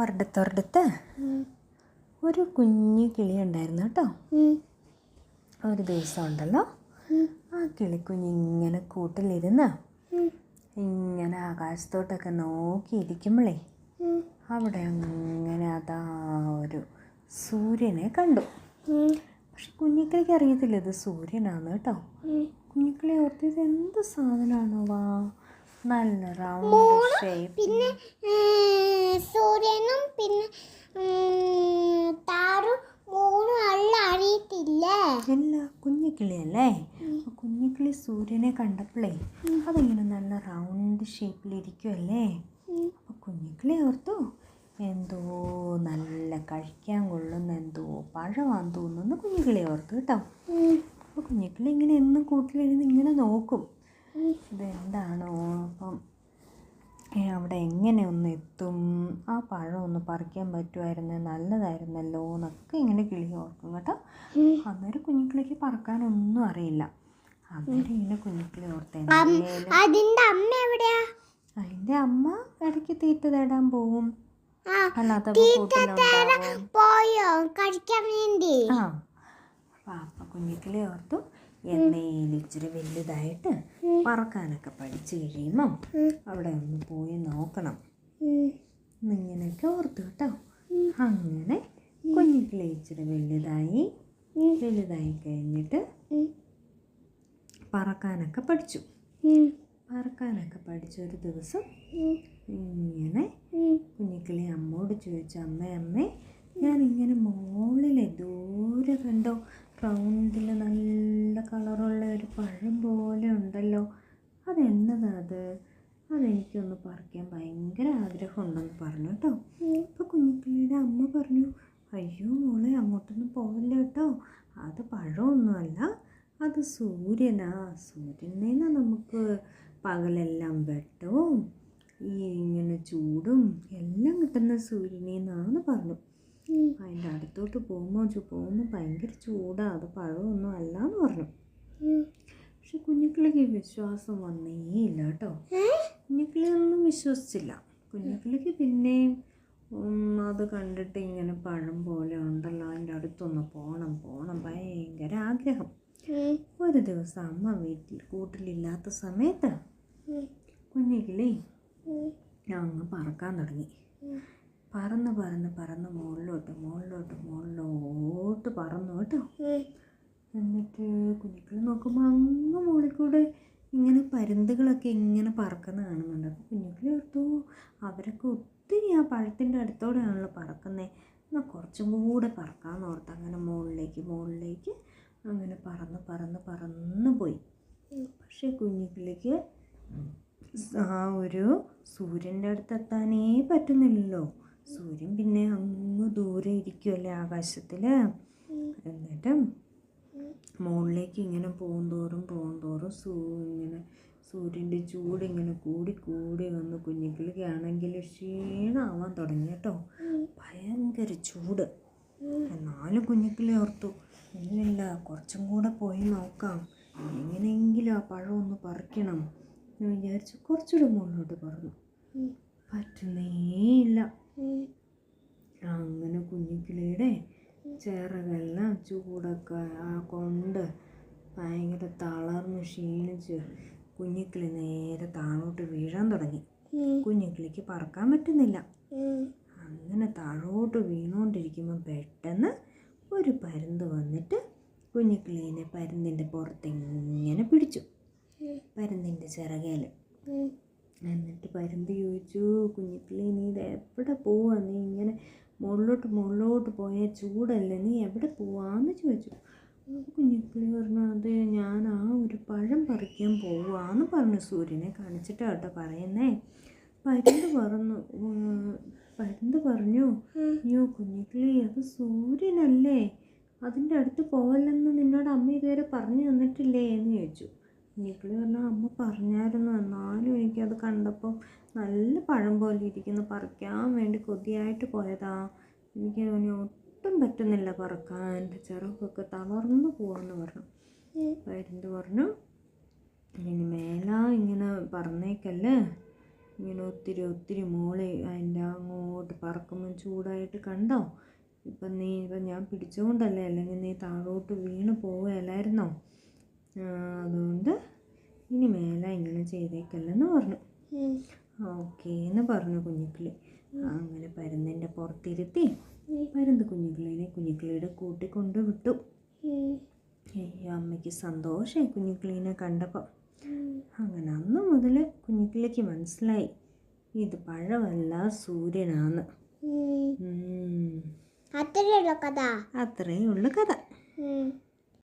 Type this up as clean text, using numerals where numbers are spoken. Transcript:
ഒരിടത്തൊരിടത്ത് ഒരു കുഞ്ഞു കിളി ഉണ്ടായിരുന്നു കേട്ടോ. ഒരു ദിവസം ഉണ്ടല്ലോ, ആ കിളിക്കുഞ്ഞ് ഇങ്ങനെ കൂട്ടിലിരുന്ന് ഇങ്ങനെ ആകാശത്തോട്ടൊക്കെ നോക്കിയിരിക്കുമ്പോഴേ അവിടെ അങ്ങനെ അതാ ഒരു സൂര്യനെ കണ്ടു. പക്ഷെ കുഞ്ഞിക്കിളിക്ക് അറിയത്തില്ല ഇത് സൂര്യനാണ് കേട്ടോ. കുഞ്ഞിക്കിളി ഓർത്ത് ഇത് എന്ത് സാധനമാണോ, വാ നല്ല റൗണ്ട് ഷേപ്പ്, പിന്നെ സൂര്യനും പിന്നെ താറും മൂന്നും അറിയത്തില്ല. എല്ലാ കുഞ്ഞിക്കിളിയല്ലേ. കുഞ്ഞിക്കിളി സൂര്യനെ കണ്ടപ്പോഴേ അതിങ്ങനെ നല്ല റൗണ്ട് ഷേപ്പിലിരിക്കുമല്ലേ. അപ്പോൾ കുഞ്ഞിക്കിളി ഓർത്തു എന്തോ നല്ല കഴിക്കാൻ കൊള്ളുന്ന എന്തോ പഴമാണെന്ന് തോന്നുന്നു കുഞ്ഞിക്കിളി ഓർത്തു കേട്ടോ. അപ്പോൾ കുഞ്ഞിക്കിളി ഇങ്ങനെ എന്നും കൂട്ടിലിരുന്ന് ഇങ്ങനെ നോക്കും ഇതെന്താണോ, അപ്പം അവിടെ എങ്ങനെ ഒന്ന് എത്തും, ആ പഴം ഒന്ന് പറിക്കാൻ പറ്റുമായിരുന്നു, നല്ലതായിരുന്നല്ലോ എന്നൊക്കെ ഇങ്ങനെ കിളി ഓർക്കും കേട്ടോ. അന്നേരം കുഞ്ഞിക്കിളിക്ക് പറക്കാനൊന്നും അറിയില്ല. അന്നേരം ഇങ്ങനെ കുഞ്ഞിക്കിളി ഓർത്തേനും അതിൻ്റെ അമ്മ ഇടയ്ക്ക് തീറ്റ തേടാൻ പോവും, അല്ലാതെ കൂട്ടിലുണ്ടാവും. അപ്പം കുഞ്ഞിക്കിളി ഓർത്തു എന്നേലും ഇച്ചിരി വലുതായിട്ട് പറക്കാനൊക്കെ പഠിച്ചു കഴിയുമ്പം അവിടെ ഒന്ന് പോയി നോക്കണം എന്നിങ്ങനെയൊക്കെ ഓർത്തു കേട്ടോ. അങ്ങനെ കുഞ്ഞിക്കിളി ഇച്ചിരി വലുതായി കഴിഞ്ഞിട്ട് പറക്കാനൊക്കെ പഠിച്ചു. ഒരു ദിവസം ഇങ്ങനെ കുഞ്ഞിക്കിളി അമ്മോട് ചോദിച്ചു, അമ്മേ ഞാനിങ്ങനെ മുകളിലെ ദൂരെ കണ്ടോ റൗണ്ടിൽ നല്ല കളറുള്ള ഒരു പഴം പോലെ ഉണ്ടല്ലോ, അതെന്നതാ അതെനിക്കൊന്ന് പറിക്കാൻ ഭയങ്കര ആഗ്രഹമുണ്ടെന്ന് പറഞ്ഞു കേട്ടോ. അപ്പോൾ കുഞ്ഞിക്കിളിയുടെ അമ്മ പറഞ്ഞു, അയ്യോ മോളെ അങ്ങോട്ടൊന്നും പോവില്ല കേട്ടോ, അത് പഴമൊന്നുമല്ല, അത് സൂര്യനാ. സൂര്യനേന്ന് നമുക്ക് പകലെല്ലാം വെട്ടവും ഇങ്ങനെ ചൂടും എല്ലാം കിട്ടുന്ന സൂര്യനെന്നാണ് പറഞ്ഞു. അതിൻ്റെ അടുത്തോട്ട് പോകുമ്പോൾ ഭയങ്കര ചൂടാണ്, അത് പഴമൊന്നും അല്ല എന്ന് പറഞ്ഞു. പക്ഷെ കുഞ്ഞിക്കിളിക്ക് വിശ്വാസം വന്നേയില്ല കേട്ടോ. കുഞ്ഞിക്കിളി ഒന്നും വിശ്വസിച്ചില്ല. കുഞ്ഞിക്കിളിക്ക് പിന്നെയും അത് കണ്ടിട്ട് ഇങ്ങനെ പഴം പോലെ ഉണ്ടല്ലോ, അതിൻ്റെ അടുത്തൊന്ന് പോകണം ഭയങ്കര ആഗ്രഹം. ഒരു ദിവസം അമ്മ കൂട്ടിലില്ലാത്ത സമയത്ത് കുഞ്ഞിക്കിളി അങ്ങ് പറക്കാൻ തുടങ്ങി. പറന്ന് മുകളിലോട്ട് പറന്നു കേട്ടോ. എന്നിട്ട് കുഞ്ഞിക്കിളി നോക്കുമ്പോൾ അങ്ങ് മുകളിൽ കൂടെ ഇങ്ങനെ പരുന്തുകളൊക്കെ ഇങ്ങനെ പറക്കുന്ന കാണുന്നുണ്ട്. അപ്പോൾ കുഞ്ഞിക്കിളി ഓർത്തു അവരൊക്കെ ഒത്തിരി ആ പഴത്തിൻ്റെ അടുത്തോടെയാണല്ലോ പറക്കുന്നത്, എന്നാൽ കുറച്ചും കൂടെ പറക്കാമെന്ന് ഓർത്ത് അങ്ങനെ മുകളിലേക്ക് അങ്ങനെ പറന്ന് പോയി. പക്ഷേ കുഞ്ഞിക്കിളിക്ക് ആ ഒരു സൂര്യൻ്റെ അടുത്തെത്താനേ പറ്റുന്നില്ലല്ലോ. സൂര്യൻ പിന്നെ അങ്ങ് ദൂരെ ഇരിക്കുമല്ലേ ആകാശത്തിൽ. എന്നിട്ട് മുകളിലേക്ക് ഇങ്ങനെ പോകുന്തോറും ഇങ്ങനെ സൂര്യൻ്റെ ചൂടിങ്ങനെ കൂടി വന്ന് കുഞ്ഞിക്കിളിക്കാണെങ്കിൽ ക്ഷീണമാവാൻ തുടങ്ങി കേട്ടോ. ഭയങ്കര ചൂട്. എന്നാലും കുഞ്ഞിക്കിളി ഓർത്തു ഇല്ല കുറച്ചും കൂടെ പോയി നോക്കാം, എങ്ങനെയെങ്കിലും ആ പഴം ഒന്ന് പറിക്കണം എന്ന് വിചാരിച്ച് കുറച്ചുകൂടെ മുകളിലോട്ട് പറന്നു. പറ്റുന്നേയില്ല. അങ്ങനെ കുഞ്ഞിക്കിളിയുടെ ചിറകെല്ലാം ചൂടൊക്കെ കൊണ്ട് ഭയങ്കര തളർന്ന് ക്ഷീണിച്ച് കുഞ്ഞിക്കിളി നേരെ താഴോട്ട് വീഴാൻ തുടങ്ങി. കുഞ്ഞിക്കിളിക്ക് പറക്കാൻ പറ്റുന്നില്ല. അങ്ങനെ താഴോട്ട് വീണുകൊണ്ടിരിക്കുമ്പോൾ പെട്ടെന്ന് ഒരു പരുന്ത് വന്നിട്ട് കുഞ്ഞിക്കിളീനെ പരുന്തിൻ്റെ പുറത്തിങ്ങനെ പിടിച്ചു, പരുന്തിൻ്റെ ചിറകേൽ. എന്നിട്ട് പരുന്ത് ചോദിച്ചു, കുഞ്ഞിക്കിളി നീ ഇത് എവിടെ പോവാ, നീ ഇങ്ങനെ മുകളിലോട്ട് പോയാൽ ചൂടല്ലേ, നീ എവിടെ പോവാന്ന് ചോദിച്ചു. കുഞ്ഞിക്കിളി പറഞ്ഞു, അത് ഞാൻ ആ ഒരു പഴം പറിക്കാൻ പോവാന്ന് പറഞ്ഞു. സൂര്യനെ കാണിച്ചിട്ട് കേട്ടോ പറയുന്നേ. പരുന്ത് പറഞ്ഞു അയ്യോ കുഞ്ഞിക്കിളി അത് സൂര്യനല്ലേ, അതിൻ്റെ അടുത്ത് പോകല്ലെന്ന് നിന്നോട് അമ്മ ഇതുവരെ പറഞ്ഞു തന്നിട്ടില്ലേ എന്ന് ചോദിച്ചു. കുഞ്ഞിക്കിളി പറഞ്ഞു, അമ്മ പറഞ്ഞായിരുന്നു, എന്നാലും എനിക്കത് കണ്ടപ്പോൾ നല്ല പഴം പോലെ ഇരിക്കുന്നു, പറിക്കാൻ വേണ്ടി കൊതിയായിട്ട് പോയതാ, എനിക്ക് ഒട്ടും പറ്റുന്നില്ല പറക്കാൻ, എൻ്റെ ചിറകൊക്കെ തളർന്നു പോവാന്ന് പറഞ്ഞു. പരുന്ത് പറഞ്ഞു, ഇനി ഇങ്ങനെ പറഞ്ഞേക്കല്ലേ, ഇങ്ങനെ ഒത്തിരി മോളെ അതിൻ്റെ അങ്ങോട്ട് പറക്കുമ്പം ചൂടായിട്ട് കണ്ടോ? ഇപ്പം ഞാൻ പിടിച്ചുകൊണ്ടല്ലേ, അല്ലെങ്കിൽ നീ താഴോട്ട് വീണ് പോവുകയല്ലായിരുന്നോ? അതുകൊണ്ട് ഇനി മേലെ ഇങ്ങനെ ചെയ്തേക്കല്ലെന്ന് പറഞ്ഞു. ഓക്കേ എന്ന് പറഞ്ഞു കുഞ്ഞിക്കിളി. അങ്ങനെ പരുന്തിൻ്റെ പുറത്തിരുത്തി പരുന്ത് കുഞ്ഞിക്കിളിയുടെ കൂട്ടിക്കൊണ്ട് വിട്ടു. അമ്മയ്ക്ക് സന്തോഷമായി കുഞ്ഞിക്കിളീനെ കണ്ടപ്പം. അങ്ങനെ അന്ന് മുതൽ കുഞ്ഞിക്കിളിക്ക് മനസ്സിലായി ഇത് പഴമല്ല, സൂര്യനാണ്. അത്രയുള്ള കഥ. അത്രയേ ഉള്ളു കഥ.